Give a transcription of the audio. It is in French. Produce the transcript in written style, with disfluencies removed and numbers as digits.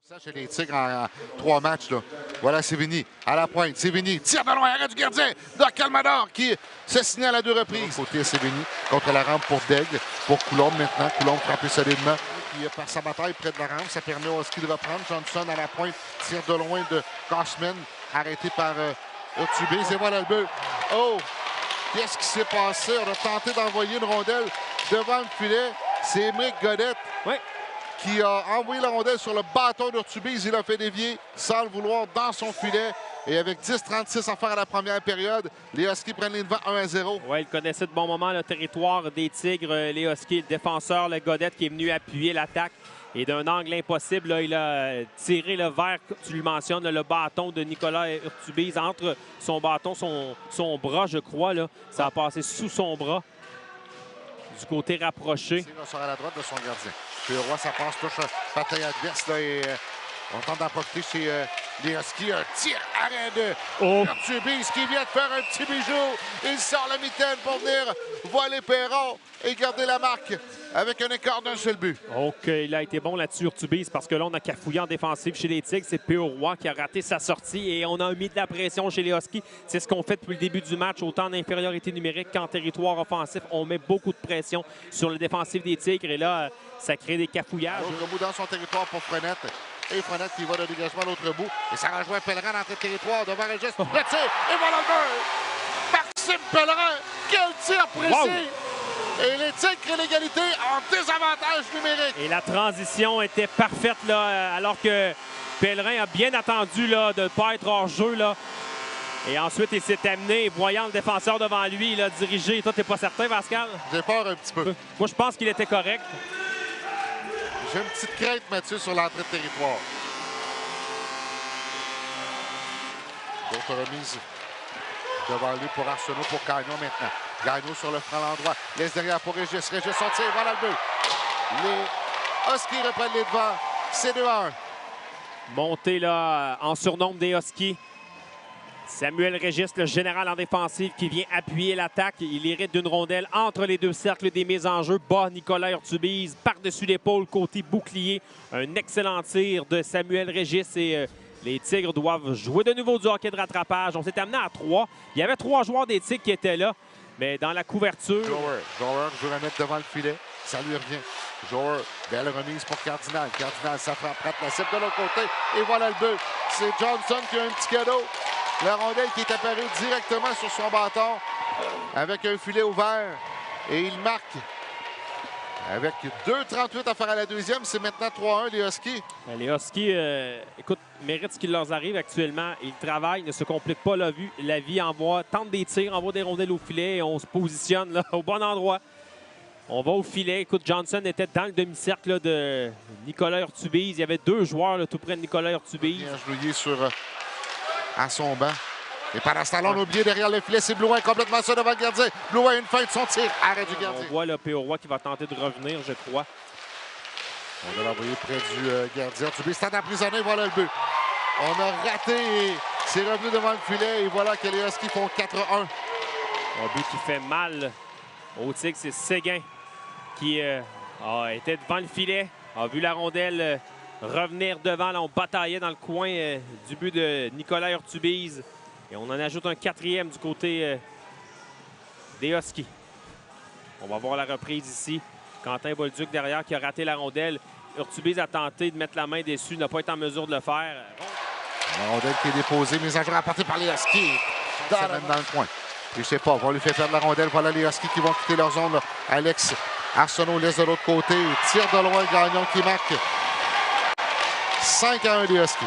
Ça chez les Tigres en 3 matchs. Là. Voilà Sévigny à la pointe. Sévigny tire de loin, arrêt du gardien de Calmador qui se signale à 2 reprises. Côté Sévigny contre la rampe pour Daigle, pour Coulombe maintenant. Coulombe frappé solidement. Puis, par sa bataille près de la rampe, ça permet au Husky de reprendre. Johnson à la pointe, tire de loin de Cashman, arrêté par Urtubise. Et voilà le but. Oh! Qu'est-ce qui s'est passé? On a tenté d'envoyer une rondelle devant le filet. C'est Émeric Godette. Oui. Qui a envoyé la rondelle sur le bâton d'Urtubise. Il a fait dévier sans le vouloir dans son filet. Et avec 10-36 à faire à la première période, les Huskies prennent les devants 1-0. Oui, il connaissait de bon moment le territoire des Tigres, les Huskies. Le défenseur, le Godette, qui est venu appuyer l'attaque. Et d'un angle impossible, là, il a tiré le vers, tu le mentionnes, le bâton de Nicolas Urtubise entre son bâton, son bras, je crois. Là. Ça a passé sous son bras, du côté rapproché. Il sera à la droite de son gardien. Puis Roy, ça passe, touche bataille adverse. Là, et on tente d'en profiter chez les Huskies. Un tir arrêt de Urtubise qui vient de faire un petit bijou. Il sort la mitaine pour venir voiler Perron et garder la marque avec un écart d'un seul but. OK, il a été bon là-dessus, Urtubise, parce que là, on a cafouillé en défensive chez les Tigres. C'est P.O. Roy qui a raté sa sortie et on a mis de la pression chez les Huskies. C'est ce qu'on fait depuis le début du match, autant en infériorité numérique qu'en territoire offensif. On met beaucoup de pression sur le défensif des Tigres et là, ça crée des cafouillages. L'autre bout dans son territoire pour Frenette. Et Frenette qui va de dégagement à l'autre bout. Et ça rejoint Pellerin dans le territoire devant le geste. Le tir, et voilà le but! Maxime Pellerin, quel tir précis! Wow. Et les Tigres créent l'égalité en désavantage numérique. Et la transition était parfaite là, alors que Pellerin a bien attendu là, de ne pas être hors jeu. Là. Et ensuite, il s'est amené, voyant le défenseur devant lui, il a dirigé. Toi, t'es pas certain, Pascal? J'ai peur un petit peu. Moi, je pense qu'il était correct. J'ai une petite crainte, Mathieu, sur l'entrée de territoire. D'autres remises devant lui pour Arsenault, pour Gagnon maintenant. Gagnon sur le franc l'endroit. Laisse derrière pour Régis. Régis son tir, voilà le but. Les Huskies reprennent les devants. C'est 2-1. Monté là en surnombre des Huskies. Samuel Régis, le général en défensive, qui vient appuyer l'attaque. Il hérite d'une rondelle entre les 2 cercles des mises en jeu. Bas, Nicolas Urtubise, par-dessus l'épaule, côté bouclier. Un excellent tir de Samuel Régis et les Tigres doivent jouer de nouveau du hockey de rattrapage. On s'est amené à 3. Il y avait 3 joueurs des Tigres qui étaient là, mais dans la couverture... Jower veut la mettre devant le filet. Ça lui revient. Jower, belle remise pour Cardinal. Cardinal, ça frappe la cible de l'autre côté. Et voilà le but. C'est Johnson qui a un petit cadeau. La rondelle qui est apparue directement sur son bâton avec un filet ouvert. Et il marque avec 2,38 à faire à la deuxième. C'est maintenant 3-1 les Huskies. Les Huskies, écoute, méritent ce qui leur arrive actuellement. Ils travaillent, ne se compliquent pas la vie, tentent des tirs, envoient des rondelles au filet et on se positionne là, au bon endroit. On va au filet. Écoute, Johnson était dans le demi-cercle de Nicolas Urtubise. Il y avait 2 joueurs là, tout près de Nicolas Urtubise. Bien agenouillé à son banc. Et pendant ce temps-là, on a oublié derrière le filet, c'est Blouin complètement ça devant le gardien. Blouin, une fin de son tir. Arrêt du gardien. On voit le P.O. Roy qui va tenter de revenir, je crois. On va l'envoyer près du gardien. Urtubise est emprisonné, voilà le but. On a raté et c'est revenu devant le filet. Et voilà que les Huskies font 4-1. Un but qui fait mal au Tigre, c'est Séguin qui a été devant le filet, a vu la rondelle revenir devant. Là, on bataillait dans le coin du but de Nicolas Urtubise. Et on en ajoute un 4e du côté des Huskies. On va voir la reprise ici. Quentin Bolduc derrière qui a raté la rondelle. Urtubise a tenté de mettre la main dessus, n'a pas été en mesure de le faire. La rondelle qui est déposée, mise à jour apportée par les Huskies. Même dans le coin. Je ne sais pas, on va lui faire perdre la rondelle. Voilà les Huskies qui vont quitter leur zone. Là. Alex Arsenault laisse de l'autre côté. Tire de loin, Gagnon qui marque. 5-1 les Huskies.